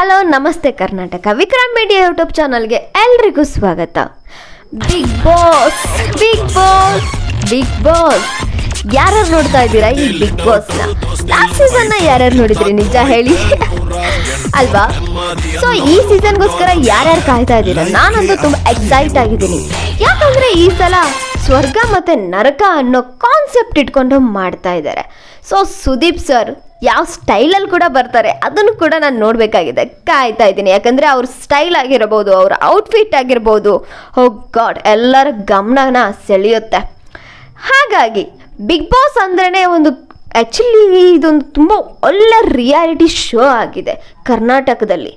Hello ನಮಸ್ತೆ Karnataka Vikram media YouTube ಚಾನಲ್ಗೆ ಎಲ್ರಿಗೂ ಸ್ವಾಗತ. Bigg Boss Bigg Boss Bigg Boss ಯಾರ್ಯಾರು ನೋಡ್ತಾ ಇದ್ದೀರಾ ಈ ಬಿಗ್ ಬಾಸ್ನ? ಲಾಸ್ಟ್ ಸೀಸನ್ನ ಯಾರ್ಯಾರು ನೋಡಿದ್ರಿ ನಿಜ ಹೇಳಿ ಅಲ್ವಾ? ಸೊ ಈ ಸೀಸನ್ಗೋಸ್ಕರ ಯಾರ್ಯಾರು ಕಾಯ್ತಾ ಇದ್ದೀರಾ? ನಾನಂತೂ ತುಂಬ ಎಕ್ಸೈಟ್ ಆಗಿದ್ದೀನಿ. ಯಾಕಂದರೆ ಈ ಸಲ ಸ್ವರ್ಗ ಮತ್ತು ನರಕ ಅನ್ನೋ ಕಾನ್ಸೆಪ್ಟ್ ಇಟ್ಕೊಂಡು ಮಾಡ್ತಾ ಇದ್ದಾರೆ. ಸೊ ಸುದೀಪ್ ಸರ್ ಯಾವ ಸ್ಟೈಲಲ್ಲಿ ಕೂಡ ಬರ್ತಾರೆ ಅದನ್ನು ಕೂಡ ನಾನು ನೋಡಬೇಕಾಗಿದೆ, ಕಾಯ್ತಾ ಇದ್ದೀನಿ. ಯಾಕಂದರೆ ಅವ್ರ ಸ್ಟೈಲ್ ಆಗಿರ್ಬೋದು, ಅವ್ರ ಔಟ್ಫಿಟ್ ಆಗಿರ್ಬೋದು, ಓ ಗಾಡ್ ಎಲ್ಲರ ಗಮನನ ಸೆಳೆಯುತ್ತೆ. ಹಾಗಾಗಿ ಬಿಗ್ ಬಾಸ್ ಅಂದ್ರೇ ಒಂದು ಆ್ಯಕ್ಚುಲಿ ಇದೊಂದು ತುಂಬ ಒಳ್ಳೆ ರಿಯಾಲಿಟಿ ಶೋ ಆಗಿದೆ ಕರ್ನಾಟಕದಲ್ಲಿ.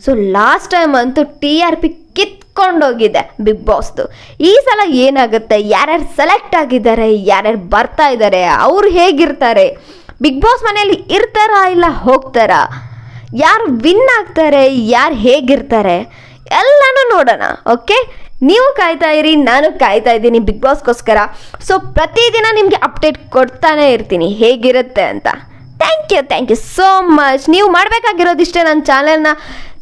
ಸೊ ಲಾಸ್ಟ್ ಟೈಮ್ ಅಂತೂ TRP ಕಿತ್ಕೊಂಡೋಗಿದೆ ಬಿಗ್ ಬಾಸ್ದು. ಈ ಸಲ ಏನಾಗುತ್ತೆ, ಯಾರ್ಯಾರು ಸೆಲೆಕ್ಟ್ ಆಗಿದ್ದಾರೆ, ಯಾರ್ಯಾರು ಬರ್ತಾ ಇದ್ದಾರೆ, ಅವ್ರು ಹೇಗಿರ್ತಾರೆ, ಬಿಗ್ ಬಾಸ್ ಮನೆಯಲ್ಲಿ ಇರ್ತಾರಾ ಇಲ್ಲ ಹೋಗ್ತಾರಾ, ಯಾರು ವಿನ್ ಆಗ್ತಾರೆ, ಯಾರು ಹೇಗಿರ್ತಾರೆ ಎಲ್ಲನೂ ನೋಡೋಣ. ಓಕೆ, ನೀವು ಕಾಯ್ತಾ ಇರಿ, ನಾನು ಕಾಯ್ತಾ ಇದ್ದೀನಿ ಬಿಗ್ ಬಾಸ್ಗೋಸ್ಕರ. ಸೊ ಪ್ರತಿದಿನ ನಿಮಗೆ ಅಪ್ಡೇಟ್ ಕೊಡ್ತಾನೆ ಇರ್ತೀನಿ ಹೇಗಿರುತ್ತೆ ಅಂತ. Thank you so much. ನೀವು ಮಾಡಬೇಕಾಗಿರೋದಿಷ್ಟೇ, ನನ್ನ ಚಾನಲ್ನ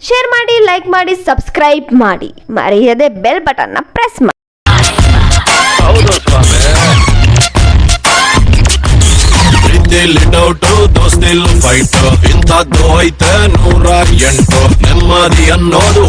ಶೇರ್ ಮಾಡಿ, ಲೈಕ್ ಮಾಡಿ, ಸಬ್ಸ್ಕ್ರೈಬ್ ಮಾಡಿ, ಮರೆಯದೆ ಬೆಲ್ ಬಟನ್ನ ಪ್ರೆಸ್ ಮಾಡಿ. ದೋಸ್ತಿಲ್ ಫೈಟ್ ಇಂಥದ್ದು ಐತೆ 108 ನೆಮ್ಮದಿ ಅನ್ನೋದು